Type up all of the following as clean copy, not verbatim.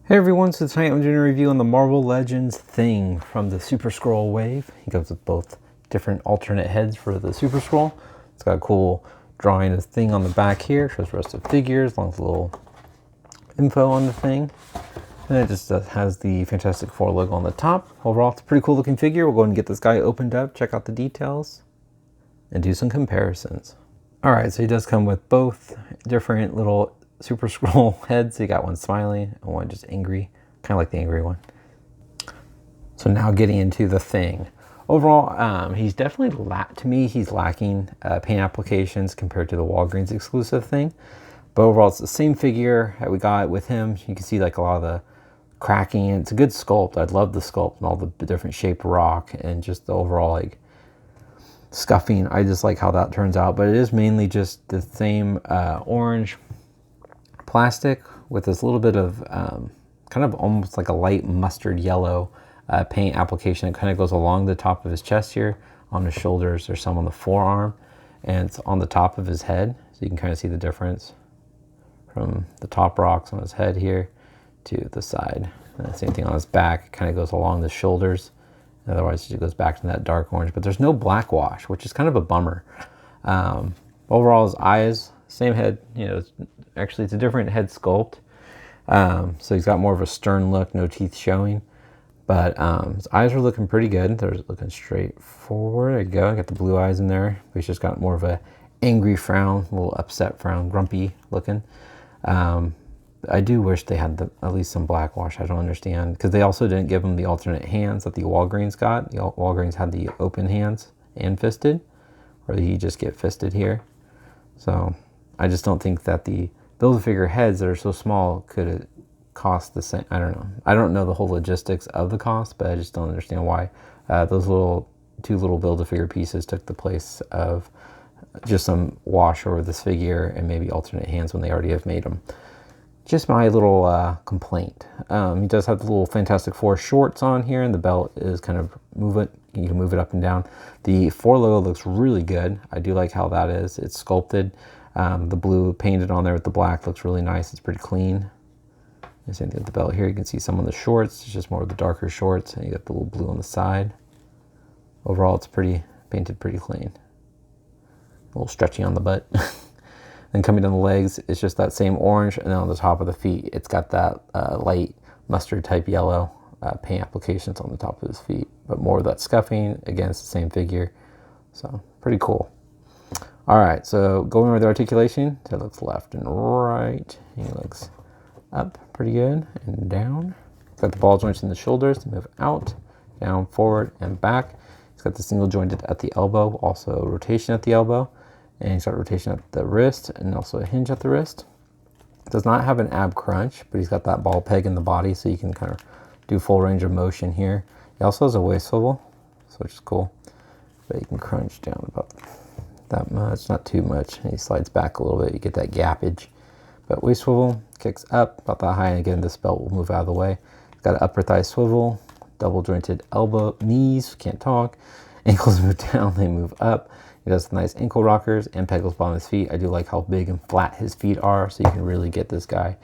Hey everyone, so tonight I'm doing a review on the Marvel Legends Thing from the Super Skrull wave. He comes with both different alternate heads for the Super Skrull. It's got a cool drawing of Thing on the back here, shows the rest of figures, along with a little info on the Thing. And it just has the Fantastic Four logo on the top. Overall, it's a pretty cool looking figure. We'll go ahead and get this guy opened up, check out the details, and do some comparisons. Alright, so he does come with both different little Super Skrull heads. So you got one smiling and one just angry, kind of like the angry one. So now getting into the Thing. Overall, he's definitely, to me, he's lacking paint applications compared to the Walgreens exclusive Thing. But overall, it's the same figure that we got with him. You can see like a lot of the cracking. It's a good sculpt. I love the sculpt and all the different shaped rock and just the overall like scuffing. I just like how that turns out. But it is mainly just the same orange plastic with this little bit of kind of almost like a light mustard yellow paint application. It kind of goes along the top of his chest here, on his shoulders. There's some on the forearm, and it's on the top of his head. So you can kind of see the difference from the top rocks on his head here to the side. And the same thing on his back. It kind of goes along the shoulders. Otherwise, it goes back to that dark orange. But there's no black wash, which is kind of a bummer. Overall, his eyes, same head, actually it's a different head sculpt. So he's got more of a stern look, no teeth showing. But his eyes are looking pretty good. They're looking straight forward. There you go. I got the blue eyes in there. But he's just got more of a angry frown, a little upset frown, grumpy looking. I do wish they had at least some black wash. I don't understand. Because they also didn't give him the alternate hands that the Walgreens got. The Walgreens had the open hands and fisted. Or did he just get fisted here? So I just don't think that the Build-A-Figure heads that are so small could cost the same. I don't know. I don't know the whole logistics of the cost, but I just don't understand why those two little Build-A-Figure pieces took the place of just some wash over this figure and maybe alternate hands when they already have made them. Just my little complaint. He does have the little Fantastic Four shorts on here, and the belt is kind of you can move it up and down. The Four logo looks really good. I do like how that is. It's sculpted. The blue painted on there with the black looks really nice. It's pretty clean. The same thing with the belt here. You can see some on the shorts. It's just more of the darker shorts. And you got the little blue on the side. Overall, it's painted pretty clean. A little stretchy on the butt. Then coming down the legs, it's just that same orange. And then on the top of the feet, it's got that light mustard type yellow paint applications on the top of his feet. But more of that scuffing. Again, it's the same figure. So pretty cool. All right, so going over the articulation, so it looks left and right. He looks up pretty good and down. He's got the ball joints in the shoulders to move out, down, forward, and back. He's got the single jointed at the elbow, also rotation at the elbow. And he's got rotation at the wrist and also a hinge at the wrist. Does not have an ab crunch, but he's got that ball peg in the body, so you can kind of do full range of motion here. He also has a waist swivel, which is cool. But you can crunch down about that much, not too much. And he slides back a little bit, you get that gappage. But waist swivel kicks up about that high, and again this belt will move out of the way. It's got an upper thigh swivel, double jointed elbow, knees, can't talk. Ankles move down, they move up. He does the nice ankle rockers and pegals bottom of his feet. I do like how big and flat his feet are, so you can really get this guy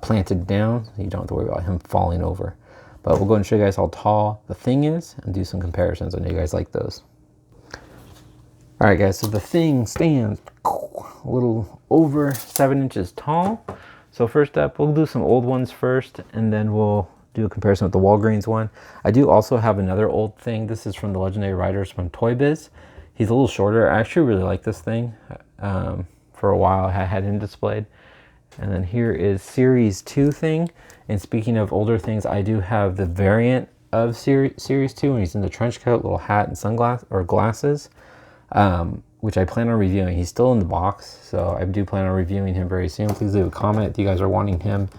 planted down. So you don't have to worry about him falling over. But we'll go ahead and show you guys how tall the Thing is and do some comparisons. I know you guys like those. All right, guys, so the Thing stands a little over 7 inches tall. So first up, we'll do some old ones first, and then we'll do a comparison with the Walgreens one. I do also have another old Thing. This is from the Legendary Riders from Toy Biz. He's a little shorter. I actually really like this Thing. For a while, I had him displayed. And then here is Series 2 Thing. And speaking of older things, I do have the variant of Series 2, and he's in the trench coat, little hat, and sunglasses or glasses. Which I plan on reviewing. He's still in the box, so I do plan on reviewing him very soon. Please leave a comment if you guys are wanting him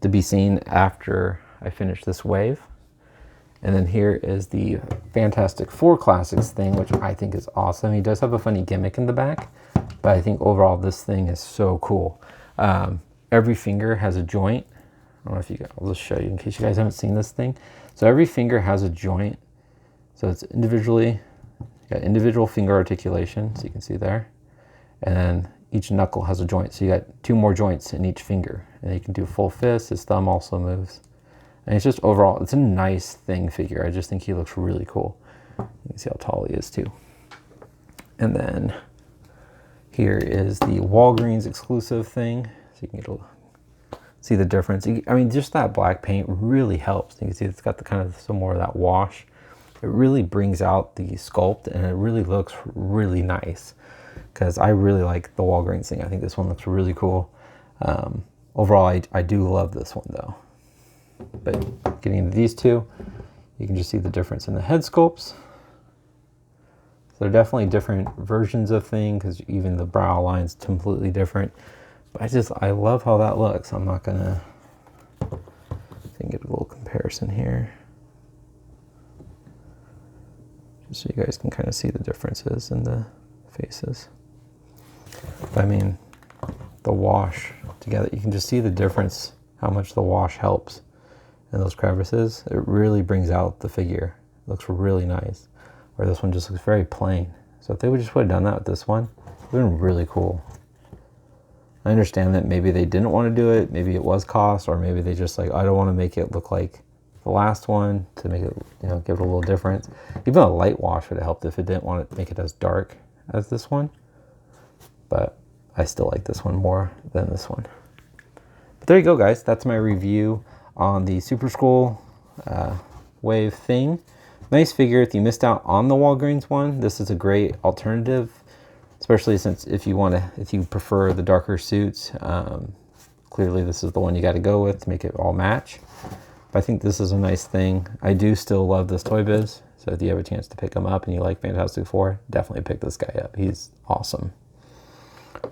to be seen after I finish this wave. And then here is the Fantastic Four Classics Thing, which I think is awesome. He does have a funny gimmick in the back, but I think overall this Thing is so cool. Every finger has a joint. I don't know if you guys, I'll just show you in case you guys haven't seen this thing. So every finger has a joint. So it's individually, got individual finger articulation, so you can see there. And then each knuckle has a joint. So you got 2 more joints in each finger. And you can do full fist. His thumb also moves. And it's just overall, it's a nice thing figure. I just think he looks really cool. You can see how tall he is too. And then here is the Walgreens exclusive thing. So you can get see the difference. I mean, just that black paint really helps. You can see it's got the kind of some more of that wash. It really brings out the sculpt, and it really looks really nice. Because I really like the Walgreens thing. I think this one looks really cool. Overall, I do love this one though. But getting into these two, you can just see the difference in the head sculpts. So they're definitely different versions of thing, because even the brow line's completely different. But I love how that looks. I'm not gonna, I can get a little comparison here. Just so you guys can kind of see the differences in the faces. But I mean, the wash together, you can just see the difference, how much the wash helps in those crevices. It really brings out the figure. It looks really nice. Where this one just looks very plain. So if they would just would have done that with this one, it would have been really cool. I understand that maybe they didn't want to do it, maybe it was cost, or maybe they just like, I don't want to make it look like the last one to make it, you know, give it a little difference. Even a light wash would have helped if it didn't want to make it as dark as this one. But I still like this one more than this one. But there you go, guys. That's my review on the Super Skrull Wave thing. Nice figure. If you missed out on the Walgreens one, this is a great alternative, especially since if you prefer the darker suits. Clearly this is the one you got to go with to make it all match. But I think this is a nice thing. I do still love this Toy Biz, so if you have a chance to pick him up and you like Fantastic Four, definitely pick this guy up. He's awesome.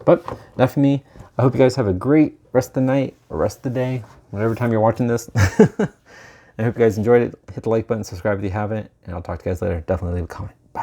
But enough of me. I hope you guys have a great rest of the night or rest of the day, whatever time you're watching this. I hope you guys enjoyed it. Hit the like button, subscribe if you haven't, and I'll talk to you guys later. Definitely leave a comment. Bye.